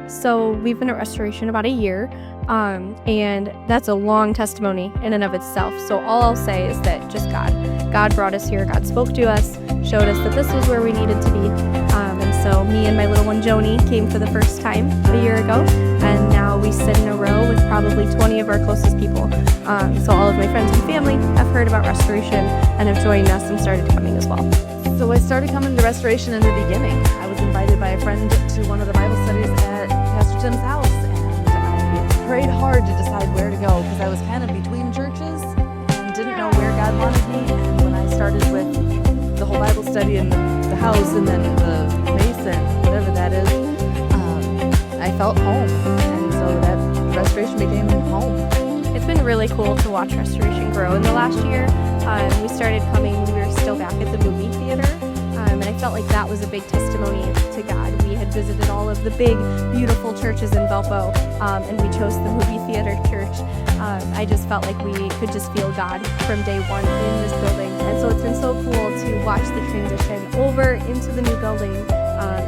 So we've been at Restoration about a year, and that's a long testimony in and of itself. So all I'll say is that just God brought us here. God spoke to us, showed us that this was where we needed to be. And so me and my little one Joni came for the first time a year ago, and now we sit in a row with probably 20 of our closest people. So all of my friends and family have heard about Restoration and have joined us and started coming as well. So I started coming to Restoration in the beginning. I was invited by a friend to one of the Bible studies at Pastor Tim's house, and I prayed hard to decide where to go because I was kind of between churches and didn't know where God wanted me. And when I started with the whole Bible study in the house and then the Mason, whatever that is, I felt home, and so that Restoration became home. It's been really cool to watch Restoration grow in the last year. We started coming when we were still back at the movie theater, and I felt like that was a big testimony to God. We had visited all of the big, beautiful churches in Valpo, and we chose the movie theater church. I just felt like we could just feel God from day one in this building, and so it's been so cool to watch the transition over into the new building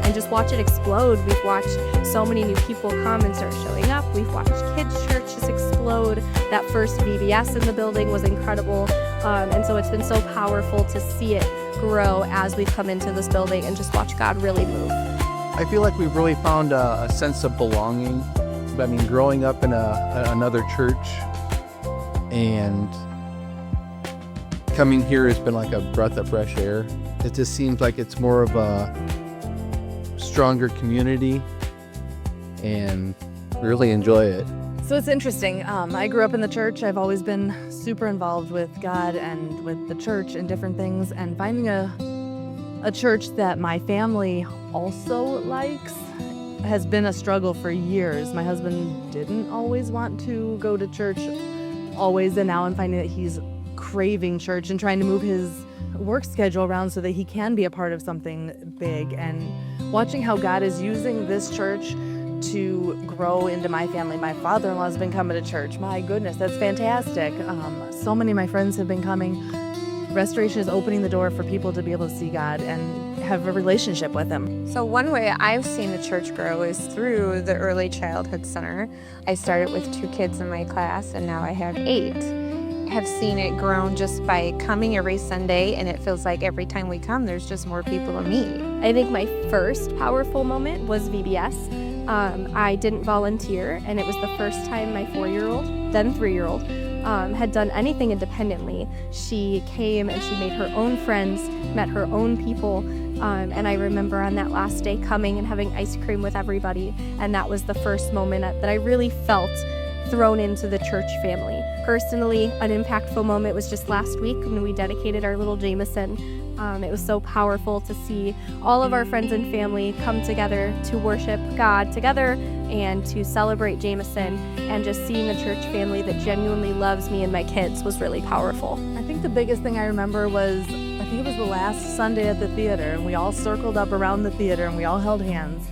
and just watch it explode. We've watched so many new people come and start showing up. We've watched kids' churches explode. That first VBS in the building was incredible. And so it's been so powerful to see it grow as we've come into this building and just watch God really move. I feel like we've really found a sense of belonging. I mean, growing up in another church and coming here has been like a breath of fresh air. It just seems like it's more of a stronger community, and really enjoy it. So it's interesting. I grew up in the church. I've always been super involved with God and with the church and different things, and finding a church that my family also likes has been a struggle for years. My husband didn't always want to go to church always, and now I'm finding that he's craving church and trying to move his work schedule around so that he can be a part of something big, and watching how God is using this church to grow into my family. My father-in-law's been coming to church. My goodness, that's fantastic. So many of my friends have been coming. Restoration is opening the door for people to be able to see God and have a relationship with Him. So one way I've seen the church grow is through the Early Childhood Center. I started with 2 kids in my class, and now I have 8. Have seen it grown just by coming every Sunday, and it feels like every time we come, there's just more people to meet. I think my first powerful moment was VBS. I didn't volunteer, and it was the first time my 4-year-old, then 3-year-old, had done anything independently. She came and she made her own friends, met her own people, and I remember on that last day coming and having ice cream with everybody, and that was the first moment that I really felt thrown into the church family. Personally, an impactful moment was just last week when we dedicated our little Jameson. It was so powerful to see all of our friends and family come together to worship God together and to celebrate Jameson, and just seeing the church family that genuinely loves me and my kids was really powerful. I think the biggest thing I remember was, I think it was the last Sunday at the theater, and we all circled up around the theater and we all held hands.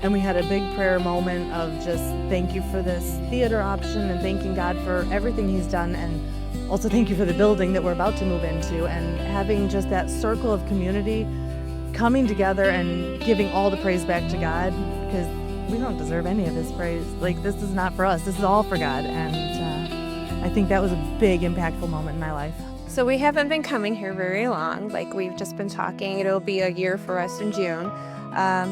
And we had a big prayer moment of just thank you for this theater option and thanking God for everything He's done, and also thank you for the building that we're about to move into, and having just that circle of community coming together and giving all the praise back to God, because we don't deserve any of His praise. Like, this is not for us. This is all for God. And I think that was a big impactful moment in my life. So we haven't been coming here very long. Like, we've just been talking. It'll be a year for us in June.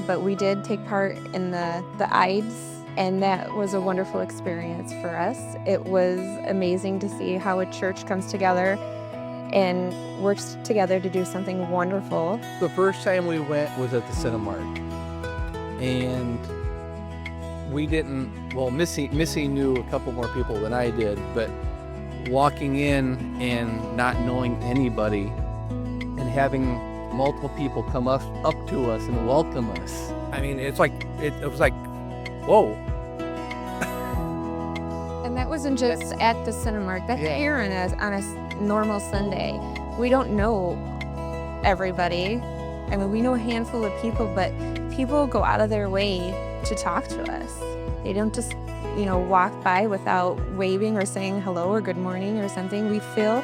But we did take part in the Ides, and that was a wonderful experience for us. It was amazing to see how a church comes together and works together to do something wonderful. The first time we went was at the Cinemark, and we didn't, well, Missy knew a couple more people than I did, but walking in and not knowing anybody and having multiple people come up to us and welcome us. I mean, it was like, whoa. And that wasn't just at the Cinemark. That's here on a normal Sunday. We don't know everybody. I mean, we know a handful of people, but people go out of their way to talk to us. They don't just, walk by without waving or saying hello or good morning or something. We feel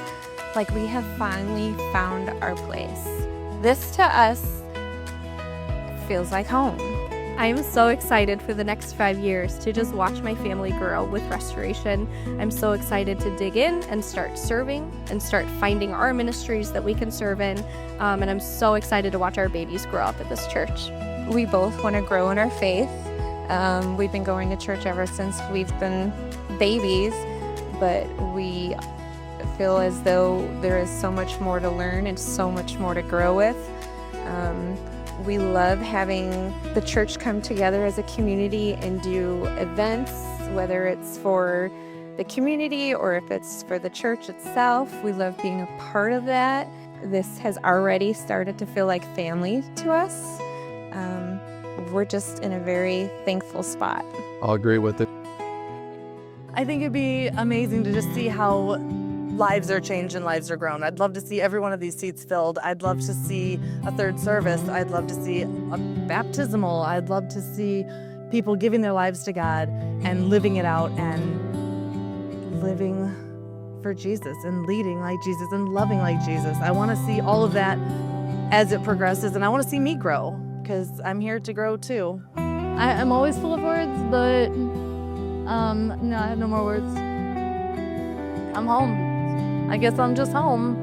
like we have finally found our place. This to us feels like home. I am so excited for the next 5 years to just watch my family grow with Restoration. I'm so excited to dig in and start serving and start finding our ministries that we can serve in. And I'm so excited to watch our babies grow up at this church. We both want to grow in our faith. We've been going to church ever since we've been babies, but we feel as though there is so much more to learn and so much more to grow with. We love having the church come together as a community and do events, whether it's for the community or if it's for the church itself. We love being a part of that. This has already started to feel like family to us. We're just in a very thankful spot. I'll agree with it. I think it'd be amazing to just see how lives are changed and lives are grown. I'd love to see every one of these seats filled. I'd love to see a third service. I'd love to see a baptismal. I'd love to see people giving their lives to God and living it out and living for Jesus and leading like Jesus and loving like Jesus. I want to see all of that as it progresses, and I want to see me grow because I'm here to grow too. I'm always full of words, but no, I have no more words. I'm home. I guess I'm just home.